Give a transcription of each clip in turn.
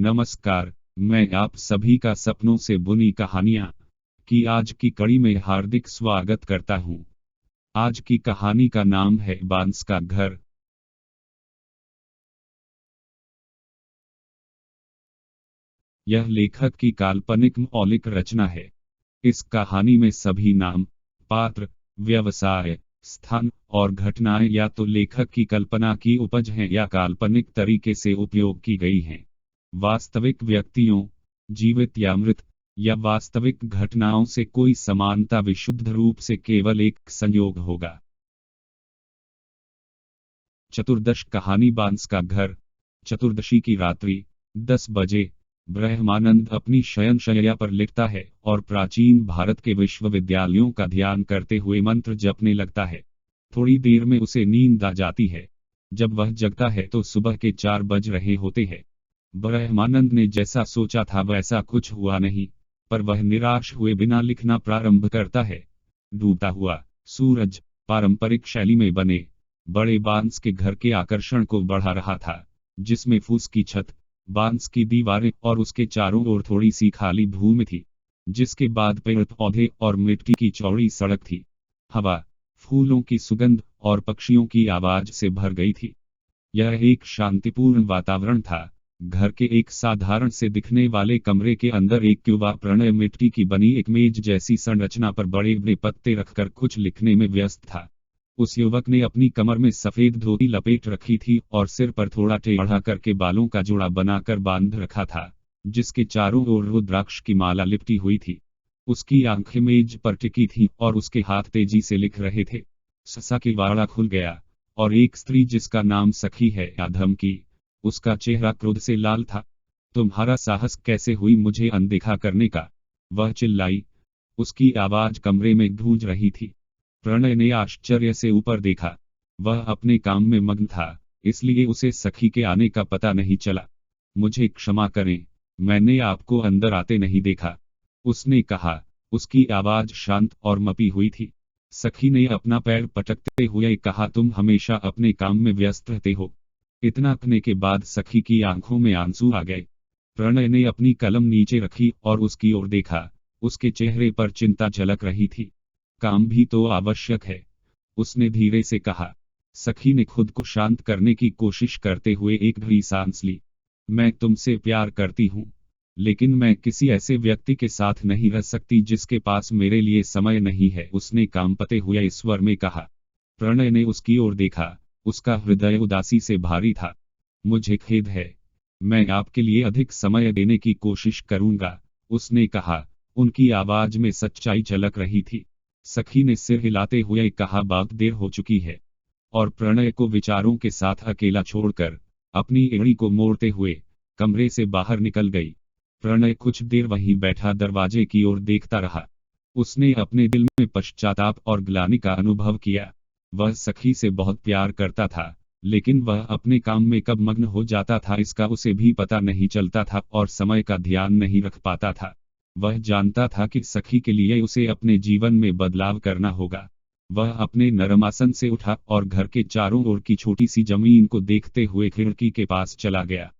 नमस्कार, मैं आप सभी का सपनों से बुनी कहानियां की आज की कड़ी में हार्दिक स्वागत करता हूं। आज की कहानी का नाम है बांस का घर। यह लेखक की काल्पनिक मौलिक रचना है। इस कहानी में सभी नाम, पात्र, व्यवसाय, स्थान और घटनाएं या तो लेखक की कल्पना की उपज हैं या काल्पनिक तरीके से उपयोग की गई हैं। वास्तविक व्यक्तियों, जीवित या मृत, या वास्तविक घटनाओं से कोई समानता विशुद्ध रूप से केवल एक संयोग होगा। चतुर्दश कहानी बांस का घर। चतुर्दशी की रात्रि 10 बजे ब्रह्मानंद अपनी शयनशैया पर लिखता है और प्राचीन भारत के विश्वविद्यालयों का ध्यान करते हुए मंत्र जपने लगता है। थोड़ी देर में उसे नींद आ जाती है। जब वह जगता है तो सुबह के 4 बज रहे होते हैं। ब्रह्मानंद ने जैसा सोचा था वैसा कुछ हुआ नहीं, पर वह निराश हुए बिना लिखना प्रारंभ करता है। डूबता हुआ सूरज पारंपरिक शैली में बने बड़े बांस के घर के आकर्षण को बढ़ा रहा था, जिसमें फूस की छत, बांस की दीवारें और उसके चारों ओर थोड़ी सी खाली भूमि थी, जिसके बाद पेड़ पौधे और मिट्टी की चौड़ी सड़क थी। हवा, फूलों की सुगंध और पक्षियों की आवाज से भर गई थी। यह एक शांतिपूर्ण वातावरण था। घर के एक साधारण से दिखने वाले कमरे के अंदर एक युवा प्रणय मिट्टी की बनी एक मेज जैसी संरचना पर बड़े बड़े पत्ते रखकर कुछ लिखने में व्यस्त था। उस युवक ने अपनी कमर में सफेद धोती लपेट रखी थी और सिर पर थोड़ा टेढ़ा करके बालों का जोड़ा बनाकर बांध रखा था, जिसके चारों ओर रुद्राक्ष की माला लिपटी हुई थी। उसकी आंखें मेज पर टिकी थीं और उसके हाथ तेजी से लिख रहे थे। सहसा किवाड़ा खुल गया और एक स्त्री जिसका नाम सखी है या धमकी, उसका चेहरा क्रोध से लाल था। तुम्हारा साहस कैसे हुई मुझे अनदेखा करने का? वह चिल्लाई। उसकी आवाज कमरे में गूंज रही थी। प्रणय ने आश्चर्य से ऊपर देखा। वह अपने काम में मग्न था, इसलिए उसे सखी के आने का पता नहीं चला। मुझे क्षमा करें, मैंने आपको अंदर आते नहीं देखा, उसने कहा। उसकी आवाज शांत और मपी हुई थी। सखी ने अपना पैर पटकते हुए कहा, तुम हमेशा अपने काम में व्यस्त रहते हो। इतना कहने के बाद सखी की आंखों में आंसू आ गए। प्रणय ने अपनी कलम नीचे रखी और उसकी ओर देखा। उसके चेहरे पर चिंता झलक रही थी। काम भी तो आवश्यक है, उसने धीरे से कहा। सखी ने खुद को शांत करने की कोशिश करते हुए एक गहरी सांस ली। मैं तुमसे प्यार करती हूँ, लेकिन मैं किसी ऐसे व्यक्ति के साथ नहीं रह सकती जिसके पास मेरे लिए समय नहीं है, उसने कांपते हुए स्वर में कहा। प्रणय ने उसकी ओर देखा। उसका हृदय उदासी से भारी था। मुझे खेद है, मैं आपके लिए अधिक समय देने की कोशिश करूंगा, उसने कहा। उनकी आवाज में सच्चाई झलक रही थी। सखी ने सिर हिलाते हुए कहा, बहुत देर हो चुकी है, और प्रणय को विचारों के साथ अकेला छोड़कर अपनी एड़ी को मोड़ते हुए कमरे से बाहर निकल गई। प्रणय कुछ देर वहीं बैठा दरवाजे की ओर देखता रहा। उसने अपने दिल में पश्चाताप और ग्लानि का अनुभव किया। वह सखी से बहुत प्यार करता था, लेकिन वह अपने काम में कब मग्न हो जाता था इसका उसे भी पता नहीं चलता था और समय का ध्यान नहीं रख पाता था। वह जानता था कि सखी के लिए उसे अपने जीवन में बदलाव करना होगा। वह अपने नरम आसन से उठा और घर के चारों ओर की छोटी सी जमीन को देखते हुए खिड़की के पास चला गया।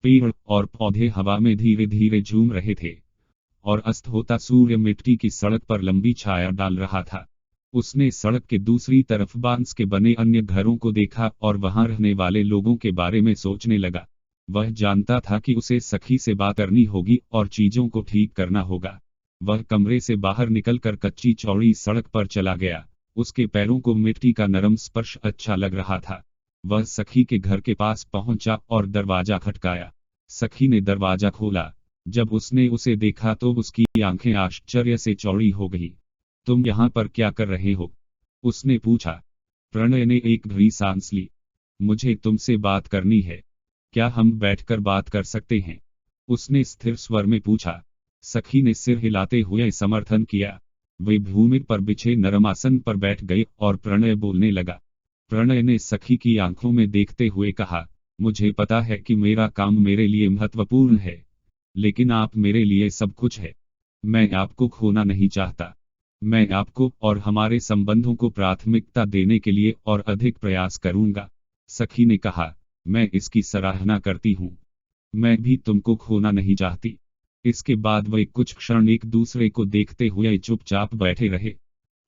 पेड़ और पौधे हवा में धीरे धीरे झूम रहे थे, और अस्त होता सूर्य मिट्टी की सड़क पर लंबी छाया डाल रहा था। उसने सड़क के दूसरी तरफ बांस के बने अन्य घरों को देखा और वहां रहने वाले लोगों के बारे में सोचने लगा। वह जानता था कि उसे सखी से बात करनी होगी और चीजों को ठीक करना होगा। वह कमरे से बाहर निकलकर कच्ची चौड़ी सड़क पर चला गया। उसके पैरों को मिट्टी का नरम स्पर्श अच्छा लग रहा था। वह सखी के घर के पास पहुंचा और दरवाजा खटकाया। सखी ने दरवाजा खोला। जब उसने उसे देखा तो उसकी आंखें आश्चर्य से चौड़ी हो गई। तुम यहाँ पर क्या कर रहे हो? उसने पूछा। प्रणय ने एक गहरी सांस ली। मुझे तुमसे बात करनी है, क्या हम बैठकर बात कर सकते हैं? उसने स्थिर स्वर में पूछा। सखी ने सिर हिलाते हुए समर्थन किया। वे भूमि पर बिछे नरम आसन पर बैठ गए और प्रणय बोलने लगा। प्रणय ने सखी की आंखों में देखते हुए कहा, मुझे पता है कि मेरा काम मेरे लिए महत्वपूर्ण है, लेकिन आप मेरे लिए सब कुछ है। मैं आपको खोना नहीं चाहता। मैं आपको और हमारे संबंधों को प्राथमिकता देने के लिए और अधिक प्रयास करूंगा। सखी ने कहा, मैं इसकी सराहना करती हूँ। मैं भी तुमको खोना नहीं चाहती। इसके बाद वे कुछ क्षण एक दूसरे को देखते हुए चुपचाप बैठे रहे।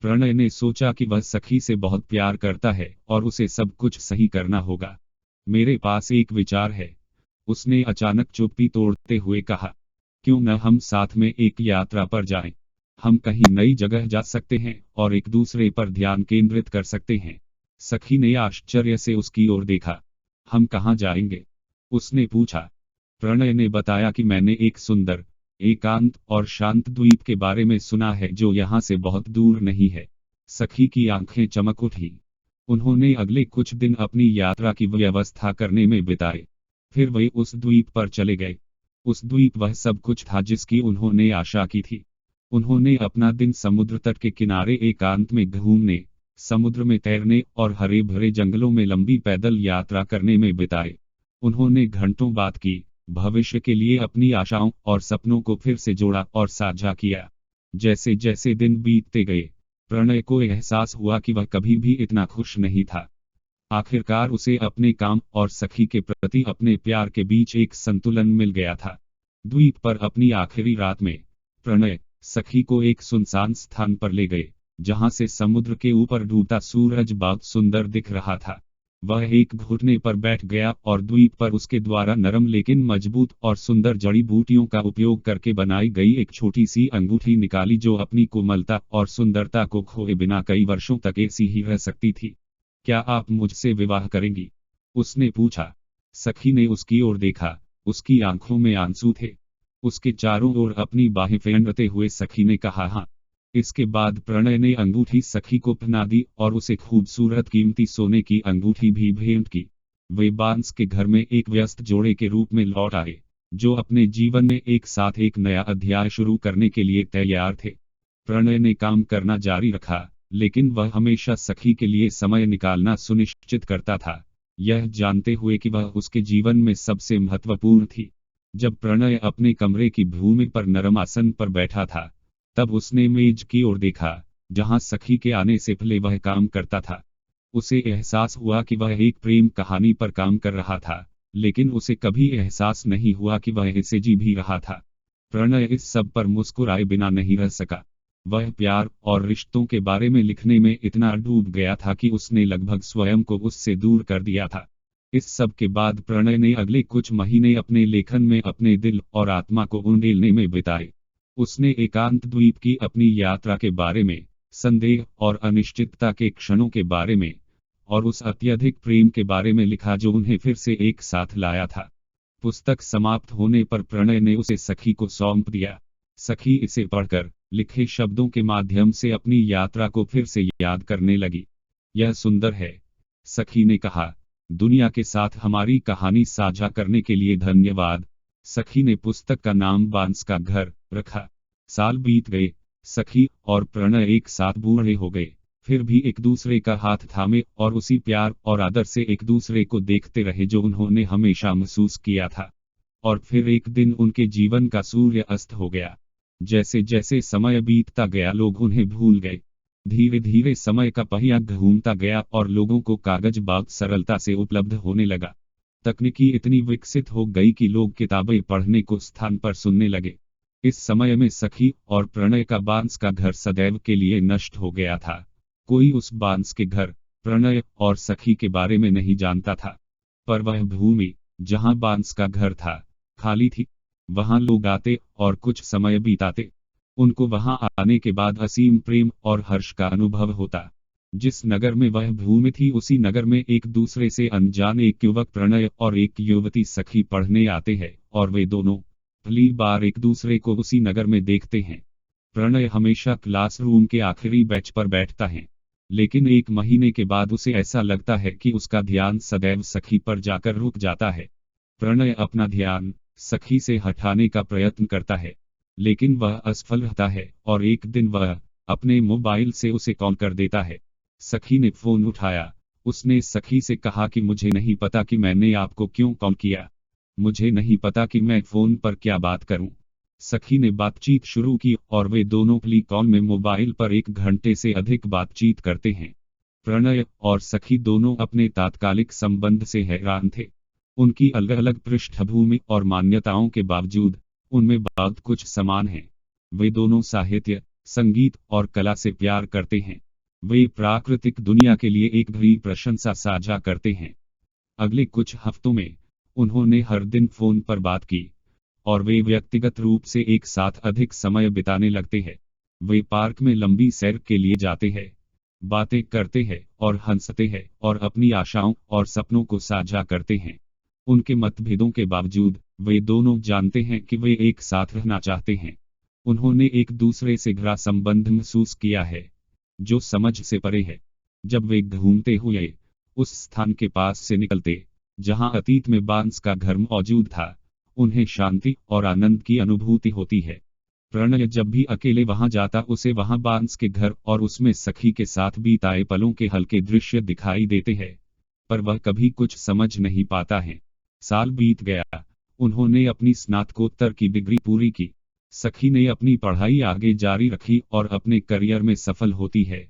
प्रणय ने सोचा कि वह सखी से बहुत प्यार करता है और उसे सब कुछ सही करना होगा। मेरे पास एक विचार है, उसने अचानक चुप्पी तोड़ते हुए कहा। क्यों न हम साथ में एक यात्रा पर जाएं? हम कहीं नई जगह जा सकते हैं और एक दूसरे पर ध्यान केंद्रित कर सकते हैं। सखी ने आश्चर्य से उसकी ओर देखा। हम कहाँ जाएंगे? उसने पूछा। प्रणय ने बताया कि मैंने एक सुंदर, एकांत और शांत द्वीप के बारे में सुना है जो यहाँ से बहुत दूर नहीं है। सखी की आंखें चमक उठी। उन्होंने अगले कुछ दिन अपनी यात्रा की व्यवस्था करने में बिताए। फिर वे उस द्वीप पर चले गए। उस द्वीप वह सब कुछ था जिसकी उन्होंने आशा की थी। उन्होंने अपना दिन समुद्र तट के किनारे एकांत में घूमने, समुद्र में तैरने और हरे भरे जंगलों में लंबी पैदल यात्रा करने में बिताए। उन्होंने घंटों बात की, भविष्य के लिए अपनी आशाओं और सपनों को फिर से जोड़ा और साझा किया। जैसे जैसे दिन बीतते गए, प्रणय को एहसास हुआ कि वह कभी भी इतना खुश नहीं था। आखिरकार उसे अपने काम और सखी के प्रति अपने प्यार के बीच एक संतुलन मिल गया था। द्वीप पर अपनी आखिरी रात में प्रणय सखी को एक सुनसान स्थान पर ले गए, जहां से समुद्र के ऊपर डूबता सूरज बहुत सुंदर दिख रहा था। वह एक घुटने पर बैठ गया और द्वीप पर उसके द्वारा नरम लेकिन मजबूत और सुंदर जड़ी बूटियों का उपयोग करके बनाई गई एक छोटी सी अंगूठी निकाली जो अपनी कोमलता और सुंदरता को खोए बिना कई वर्षों तक ऐसी ही रह सकती थी। क्या आप मुझसे विवाह करेंगी? उसने पूछा। सखी ने उसकी ओर देखा। उसकी आंखों में आंसू थे। उसके चारों ओर अपनी बाहें फेंटते हुए सखी ने कहा हाँ। इसके बाद प्रणय ने अंगूठी सखी को पहना दी और उसे खूबसूरत कीमती सोने की अंगूठी भी भेंट की। वे बांस के घर में एक व्यस्त जोड़े के रूप में लौट आए, जो अपने जीवन में एक साथ एक नया अध्याय शुरू करने के लिए तैयार थे। प्रणय ने काम करना जारी रखा, लेकिन वह हमेशा सखी के लिए समय निकालना सुनिश्चित करता था, यह जानते हुए कि वह उसके जीवन में सबसे महत्वपूर्ण थी। जब प्रणय अपने कमरे की भूमि पर नरम आसन पर बैठा था, तब उसने मेज की ओर देखा, जहां सखी के आने से पहले वह काम करता था। उसे एहसास हुआ कि वह एक प्रेम कहानी पर काम कर रहा था, लेकिन उसे कभी एहसास नहीं हुआ कि वह इसे जी भी रहा था। प्रणय इस सब पर मुस्कुराए बिना नहीं रह सका। वह प्यार और रिश्तों के बारे में लिखने में इतना डूब गया था कि उसने लगभग स्वयं को उससे दूर कर दिया था। इस सब के बाद प्रणय ने अगले कुछ महीने अपने लेखन में अपने दिल और आत्मा को उंडेलने में बिताए। उसने एकांत द्वीप की अपनी यात्रा के बारे में, संदेह और अनिश्चितता के क्षणों के बारे में, और उस अत्यधिक प्रेम के बारे में लिखा जो उन्हें फिर से एक साथ लाया था। पुस्तक समाप्त होने पर प्रणय ने उसे सखी को सौंप दिया। सखी इसे पढ़कर लिखे शब्दों के माध्यम से अपनी यात्रा को फिर से याद करने लगी। यह सुंदर है, सखी ने कहा। दुनिया के साथ हमारी कहानी साझा करने के लिए धन्यवाद। सखी ने पुस्तक का नाम बांस का घर रखा। साल बीत गए। सखी और प्रणय एक साथ बूढ़े हो गए, फिर भी एक दूसरे का हाथ थामे और उसी प्यार और आदर से एक दूसरे को देखते रहे जो उन्होंने हमेशा महसूस किया था। और फिर एक दिन उनके जीवन का सूर्य अस्त हो गया। जैसे जैसे समय बीतता गया लोग उन्हें भूल गए। धीरे धीरे समय का पहिया घूमता गया और लोगों को कागज बहुत सरलता से उपलब्ध होने लगा। तकनीकी इतनी विकसित हो गई कि लोग किताबें पढ़ने को स्थान पर सुनने लगे। इस समय में सखी और प्रणय का बांस का घर सदैव के लिए नष्ट हो गया था। कोई उस बांस के घर, प्रणय और सखी के बारे में नहीं जानता था। पर वह भूमि, जहां बांस का घर था, खाली थी। वहां लोग आते और कुछ समय बिताते। उनको वहां आने के बाद असीम प्रेम और हर्ष का अनुभव होता। जिस नगर में वह भूमि थी उसी नगर में एक दूसरे से अनजान एक युवक प्रणय और एक युवती सखी पढ़ने आते हैं और वे दोनों पहली बार एक दूसरे को उसी नगर में देखते हैं। प्रणय हमेशा क्लासरूम के आखिरी बेंच पर बैठता है, लेकिन एक महीने के बाद उसे ऐसा लगता है कि उसका ध्यान सदैव सखी पर जाकर रुक जाता है। प्रणय अपना ध्यान सखी से हटाने का प्रयत्न करता है, लेकिन वह असफल रहता है और एक दिन वह अपने मोबाइल से उसे कॉल कर देता है। सखी ने फोन उठाया। उसने सखी से कहा कि मुझे नहीं पता कि मैंने आपको क्यों कॉल किया। मुझे नहीं पता कि मैं फोन पर क्या बात करूं। सखी ने बातचीत शुरू की और वे दोनों पहली कॉल में मोबाइल पर 1 घंटे से अधिक बातचीत करते हैं। प्रणय और सखी दोनों अपने तात्कालिक संबंध से हैरान थे। उनकी अलग अलग पृष्ठभूमि और मान्यताओं के बावजूद उनमें बहुत कुछ समान है। वे दोनों साहित्य, संगीत और कला से प्यार करते हैं। वे प्राकृतिक दुनिया के लिए एक भी प्रशंसा साझा करते हैं। अगले कुछ हफ्तों में उन्होंने हर दिन फोन पर बात की और वे व्यक्तिगत रूप से एक साथ अधिक समय बिताने लगते हैं। वे पार्क में लंबी सैर के लिए जाते हैं, बातें करते हैं और हंसते हैं और अपनी आशाओं और सपनों को साझा करते हैं। उनके मतभेदों के बावजूद वे दोनों जानते हैं कि वे एक साथ रहना चाहते हैं। उन्होंने एक दूसरे से गहरा संबंध महसूस किया है, जो समझ से परे है। जब वे घूमते हुए उस स्थान के पास से निकलते जहां अतीत में बांस का घर मौजूद था, उन्हें शांति और आनंद की अनुभूति होती है। प्रणय जब भी अकेले वहां जाता उसे वहां बांस के घर और उसमें सखी के साथ बीताए पलों के हल्के दृश्य दिखाई देते हैं, पर वह कभी कुछ समझ नहीं पाता है। साल बीत गया, उन्होंने अपनी स्नातकोत्तर की डिग्री पूरी की। सखी ने अपनी पढ़ाई आगे जारी रखी और अपने करियर में सफल होती है,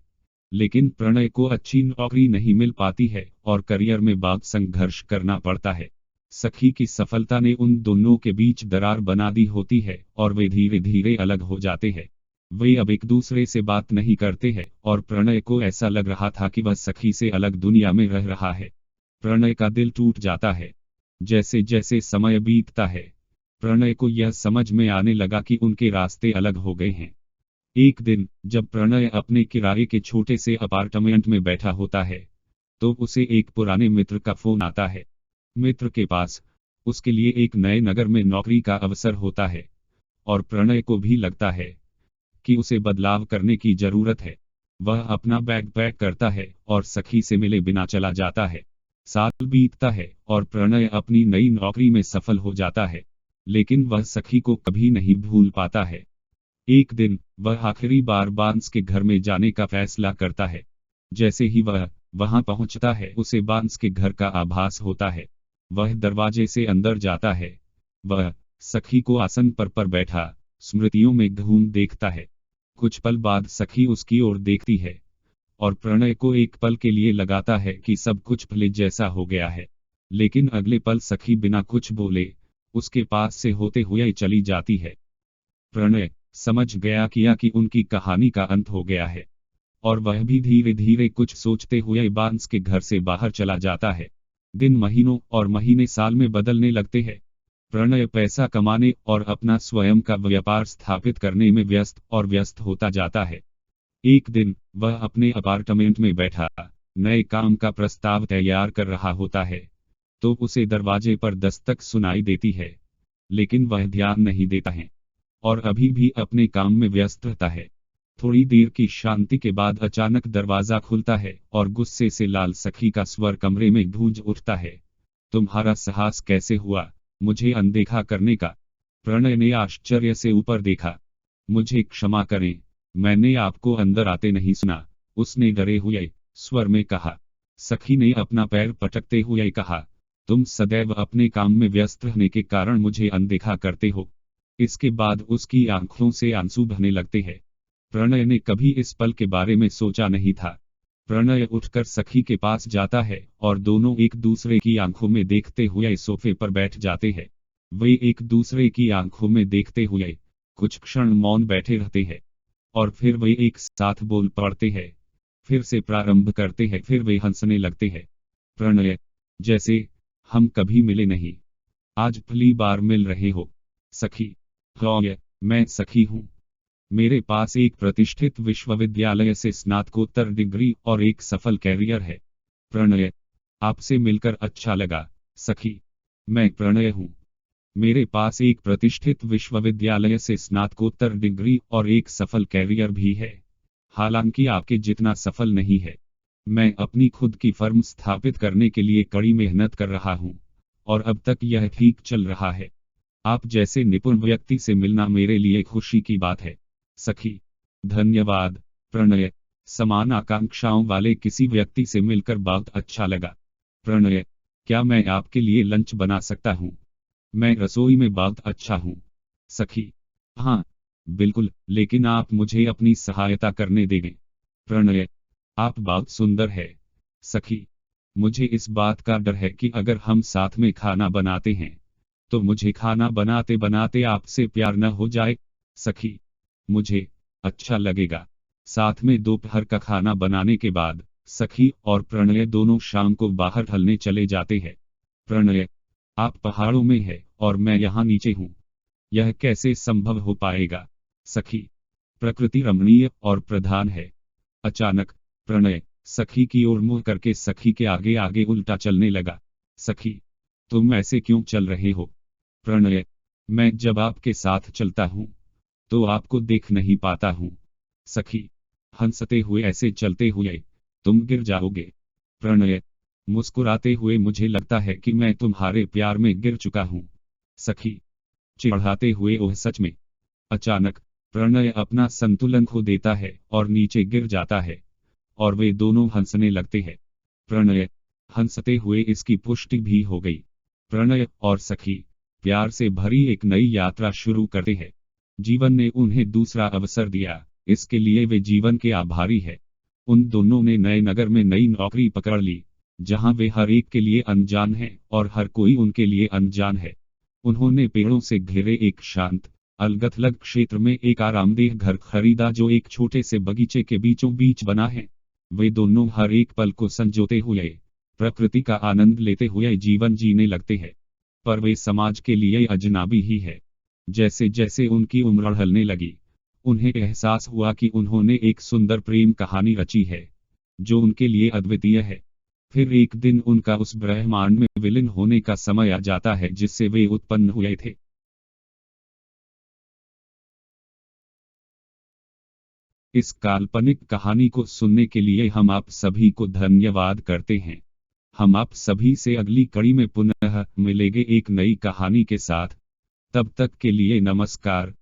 लेकिन प्रणय को अच्छी नौकरी नहीं मिल पाती है और करियर में बहुत संघर्ष करना पड़ता है। सखी की सफलता ने उन दोनों के बीच दरार बना दी होती है और वे धीरे धीरे अलग हो जाते हैं। वे अब एक दूसरे से बात नहीं करते हैं और प्रणय को ऐसा लग रहा था कि वह सखी से अलग दुनिया में रह रहा है। प्रणय का दिल टूट जाता है। जैसे जैसे समय बीतता है, प्रणय को यह समझ में आने लगा कि उनके रास्ते अलग हो गए हैं। एक दिन जब प्रणय अपने किराए के छोटे से अपार्टमेंट में बैठा होता है, तो उसे एक पुराने मित्र का फोन आता है। मित्र के पास उसके लिए एक नए नगर में नौकरी का अवसर होता है और प्रणय को भी लगता है कि उसे बदलाव करने की जरूरत है। वह अपना बैग पैक करता है और सखी से मिले बिना चला जाता है। साल बीतता है और प्रणय अपनी नई नौकरी में सफल हो जाता है, लेकिन वह सखी को कभी नहीं भूल पाता है। एक दिन वह आखिरी बार बांस के घर में जाने का फैसला करता है। जैसे ही वह वहां पहुंचता है, उसे बांस के घर का आभास होता है। वह दरवाजे से अंदर जाता है। वह सखी को आसन पर बैठा स्मृतियों में घूम देखता है। कुछ पल बाद सखी उसकी ओर देखती है और प्रणय को एक पल के लिए लगाता है कि सब कुछ पहले जैसा हो गया है। लेकिन अगले पल सखी बिना कुछ बोले उसके पास से होते हुए चली जाती है। प्रणय समझ गया कि उनकी कहानी का अंत हो गया है और वह भी धीरे धीरे कुछ सोचते हुए बांस के घर से बाहर चला जाता है। दिन महीनों और महीने साल में बदलने लगते हैं। प्रणय पैसा कमाने और अपना स्वयं का व्यापार स्थापित करने में व्यस्त होता जाता है। एक दिन वह अपने अपार्टमेंट में बैठा नए काम का प्रस्ताव तैयार कर रहा होता है, तो उसे दरवाजे पर दस्तक सुनाई देती है, लेकिन वह ध्यान नहीं देता है और अभी भी अपने काम में व्यस्त रहता है। थोड़ी देर की शांति के बाद अचानक दरवाजा खुलता है और गुस्से से लाल सखी का स्वर कमरे में गूंज उठता है। तुम्हारा साहस कैसे हुआ मुझे अनदेखा करने का? प्रणय ने आश्चर्य से ऊपर देखा। मुझे क्षमा करें, मैंने आपको अंदर आते नहीं सुना, उसने डरे हुए स्वर में कहा। सखी ने अपना पैर पटकते हुए कहा, तुम सदैव अपने काम में व्यस्त रहने के कारण मुझे अनदेखा करते हो। इसके बाद उसकी आंखों से आंसू बहने लगते हैं। प्रणय ने कभी इस पल के बारे में सोचा नहीं था। प्रणय उठकर सखी के पास जाता है और दोनों एक दूसरे की आंखों में देखते हुए सोफे पर बैठ जाते हैं। वे एक दूसरे की आंखों में देखते हुए कुछ क्षण मौन बैठे रहते हैं और फिर वे एक साथ बोल पड़ते हैं। फिर से प्रारंभ करते हैं, फिर वे हंसने लगते हैं। प्रणय, जैसे हम कभी मिले नहीं, आज पहली बार मिल रहे हो। सखी, हाँ, मैं सखी हूँ। मेरे पास एक प्रतिष्ठित विश्वविद्यालय से स्नातकोत्तर डिग्री और एक सफल कैरियर है। प्रणय, आपसे मिलकर अच्छा लगा। सखी, मैं प्रणय हूँ। मेरे पास एक प्रतिष्ठित विश्वविद्यालय से स्नातकोत्तर डिग्री और एक सफल कैरियर भी है, हालांकि आपके जितना सफल नहीं है। मैं अपनी खुद की फर्म स्थापित करने के लिए कड़ी मेहनत कर रहा हूँ और अब तक यह ठीक चल रहा है। आप जैसे निपुण व्यक्ति से मिलना मेरे लिए खुशी की बात है। सखी, धन्यवाद। प्रणय, समान आकांक्षाओं वाले किसी व्यक्ति से मिलकर बहुत अच्छा लगा। प्रणय, क्या मैं आपके लिए लंच बना सकता हूँ? मैं रसोई में बहुत अच्छा हूँ। सखी, हाँ, बिल्कुल, लेकिन आप मुझे अपनी सहायता करने देंगे। प्रणय, आप बहुत सुंदर है। सखी, मुझे इस बात का डर है कि अगर हम साथ में खाना बनाते हैं तो मुझे खाना बनाते बनाते आपसे प्यार न हो जाए। सखी, मुझे अच्छा लगेगा। साथ में दोपहर का खाना बनाने के बाद सखी और प्रणय दोनों शाम को बाहर टहलने चले जाते हैं। प्रणय, आप पहाड़ों में हैं और मैं यहाँ नीचे हूँ। यह कैसे संभव हो पाएगा? सखी, प्रकृति रमणीय और प्रधान है। अचानक प्रणय सखी की ओर मुंह करके सखी के आगे आगे उल्टा चलने लगा। सखी, तुम ऐसे क्यों चल रहे हो? प्रणय, मैं जब आपके साथ चलता हूँ तो आपको देख नहीं पाता हूँ। सखी, हंसते हुए ऐसे चलते हुए तुम गिर जाओगे। प्रणय, मुस्कुराते हुए मुझे लगता है कि मैं तुम्हारे प्यार में गिर चुका हूँ। सखी, चिढ़ाते हुए ओह सच में। अचानक प्रणय अपना संतुलन खो देता है और नीचे गिर जाता है और वे दोनों हंसने लगते हैं। प्रणय हंसते हुए इसकी पुष्टि भी हो गई। प्रणय और सखी प्यार से भरी एक नई यात्रा शुरू करते हैं। जीवन ने उन्हें दूसरा अवसर दिया, इसके लिए वे जीवन के आभारी है। उन दोनों ने नए नगर में नई नौकरी पकड़ ली, जहां वे हर एक के लिए अनजान हैं और हर कोई उनके लिए अनजान है। उन्होंने पेड़ों से घिरे एक शांत, अलग-थलग क्षेत्र में एक आरामदेह घर खरीदा जो एक छोटे से बगीचे के बीचों बीच बना है। वे दोनों हर एक पल को संजोते हुए, प्रकृति का आनंद लेते हुए जीवन जीने लगते हैं। पर वे समाज के लिए अजनबी ही है। जैसे जैसे उनकी उम्र बढ़ने लगी, उन्हें एहसास हुआ कि उन्होंने एक सुंदर प्रेम कहानी रची है, जो उनके लिए अद्वितीय है। फिर एक दिन उनका उस ब्रह्मांड में विलीन होने का समय आ जाता है जिससे वे उत्पन्न हुए थे। इस काल्पनिक कहानी को सुनने के लिए हम आप सभी को धन्यवाद करते हैं। हम आप सभी से अगली कड़ी में पुनः मिलेंगे एक नई कहानी के साथ। तब तक के लिए नमस्कार।